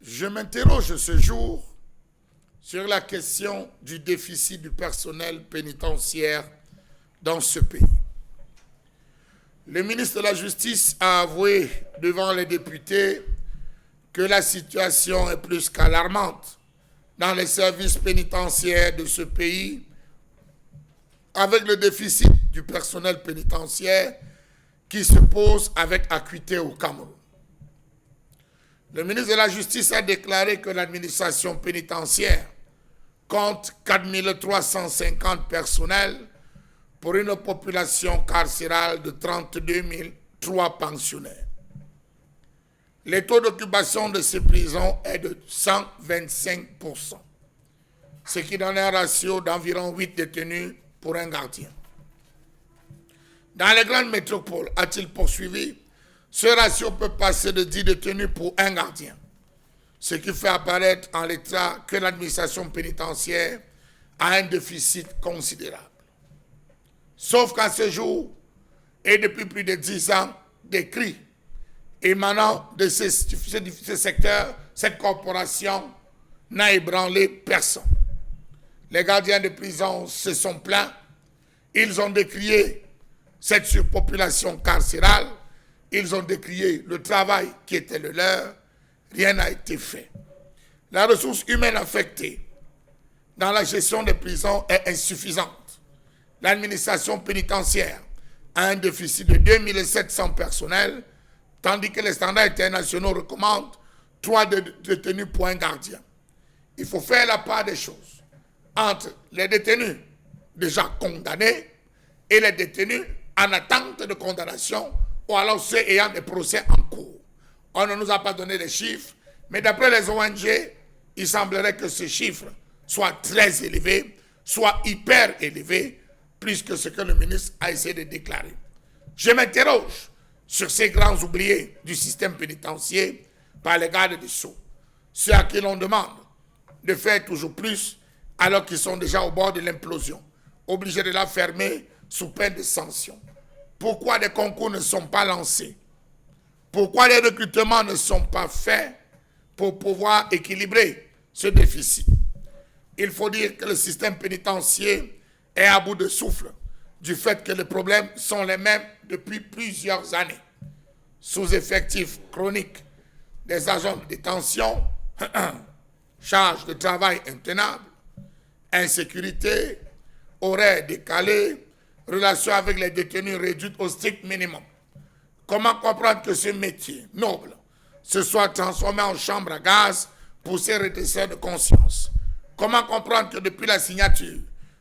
Je m'interroge ce jour sur la question du déficit du personnel pénitentiaire dans ce pays. Le ministre de la Justice a avoué devant les députés que la situation est plus qu'alarmante dans les services pénitentiaires de ce pays, avec le déficit du personnel pénitentiaire qui se pose avec acuité au Cameroun. Le ministre de la Justice a déclaré que l'administration pénitentiaire compte 4 350 personnels pour une population carcérale de 32 003 pensionnaires. Le taux d'occupation de ces prisons est de 125%, ce qui donne un ratio d'environ 8 détenus pour un gardien. Dans les grandes métropoles, a-t-il poursuivi, ce ratio peut passer de 10 détenus pour un gardien, ce qui fait apparaître en l'état que l'administration pénitentiaire a un déficit considérable. Sauf qu'à ce jour, et depuis plus de 10 ans, des cris émanant de ce secteur, cette corporation n'a ébranlé personne. Les gardiens de prison se sont plaints, ils ont décrié cette surpopulation carcérale, ils ont décrié le travail qui était le leur, rien n'a été fait. La ressource humaine affectée dans la gestion des prisons est insuffisante. L'administration pénitentiaire a un déficit de 2700 personnels, tandis que les standards internationaux recommandent 3 détenus pour un gardien. Il faut faire la part des choses entre les détenus déjà condamnés et les détenus en attente de condamnation ou alors ceux ayant des procès en cours. On ne nous a pas donné les chiffres, mais d'après les ONG, il semblerait que ce chiffre soit très élevé, soit hyper élevé, plus que ce que le ministre a essayé de déclarer. Je m'interroge sur ces grands oubliés du système pénitentiaire par les gardes des Sceaux, ceux à qui l'on demande de faire toujours plus alors qu'ils sont déjà au bord de l'implosion, obligés de la fermer sous peine de sanction. Pourquoi des concours ne sont pas lancés? Pourquoi les recrutements ne sont pas faits pour pouvoir équilibrer ce déficit? Il faut dire que le système pénitentiaire est à bout de souffle du fait que les problèmes sont les mêmes depuis plusieurs années. Sous-effectifs chroniques des agents de détention, charge de travail intenable, insécurité, horaires décalés, relations avec les détenus réduites au strict minimum. Comment comprendre que ce métier noble se soit transformé en chambre à gaz pour ces redresseurs de conscience? Comment comprendre que depuis la signature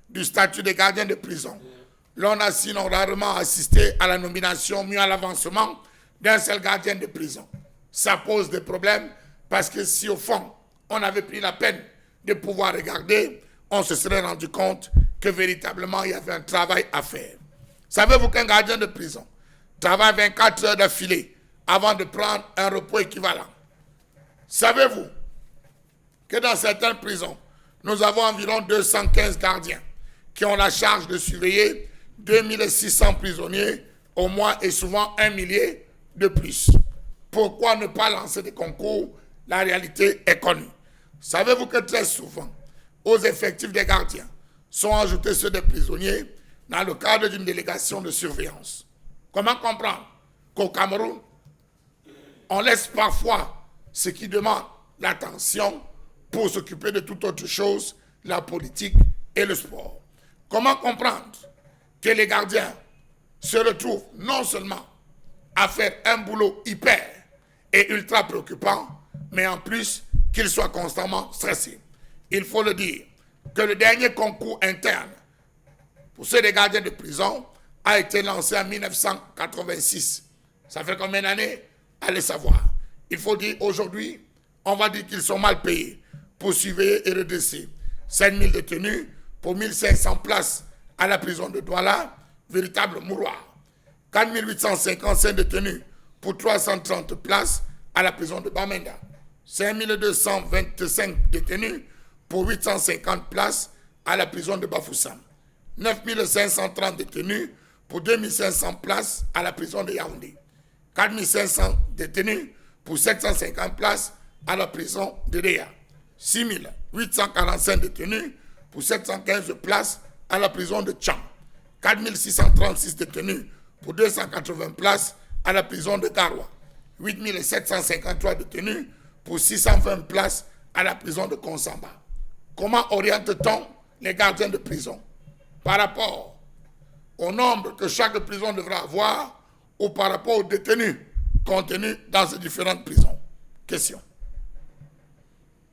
du statut de gardien de prison, l'on a sinon rarement assisté à la nomination mieux à l'avancement d'un seul gardien de prison? Ça pose des problèmes parce que si au fond, on avait pris la peine de pouvoir regarder, on se serait rendu compte que véritablement il y avait un travail à faire. Savez-vous qu'un gardien de prison travaille 24 heures d'affilée avant de prendre un repos équivalent? Savez-vous que dans certaines prisons, nous avons environ 215 gardiens qui ont la charge de surveiller 2600 prisonniers au mois et souvent 1 millier de plus? Pourquoi ne pas lancer des concours? La réalité est connue. Savez-vous que très souvent, aux effectifs des gardiens sont ajoutés ceux des prisonniers dans le cadre d'une délégation de surveillance? Comment comprendre qu'au Cameroun, on laisse parfois ce qui demande l'attention pour s'occuper de toute autre chose, la politique et le sport? Comment comprendre que les gardiens se retrouvent non seulement à faire un boulot hyper et ultra préoccupant, mais en plus qu'ils soient constamment stressés? Il faut le dire que le dernier concours interne pour ceux des gardiens de prison a été lancé en 1986. Ça fait combien d'années? Allez savoir. Il faut dire aujourd'hui, on va dire qu'ils sont mal payés pour surveiller et redresser 5000 détenus pour 1500 places à la prison de Douala, véritable mouroir. 4855 détenus pour 330 places à la prison de Bamenda. 5225 détenus pour 850 places à la prison de Bafoussam. 9530 détenus pour 2500 places à la prison de Yaoundé. 4500 détenus pour 750 places à la prison de Déa. 6 845 détenus pour 715 places à la prison de Tcham. 4 636 détenus pour 280 places à la prison de Garoua. 8 753 détenus pour 620 places à la prison de Konsamba. Comment oriente-t-on les gardiens de prison? Par rapport au nombre que chaque prison devra avoir ou par rapport aux détenus contenus dans ces différentes prisons? Question.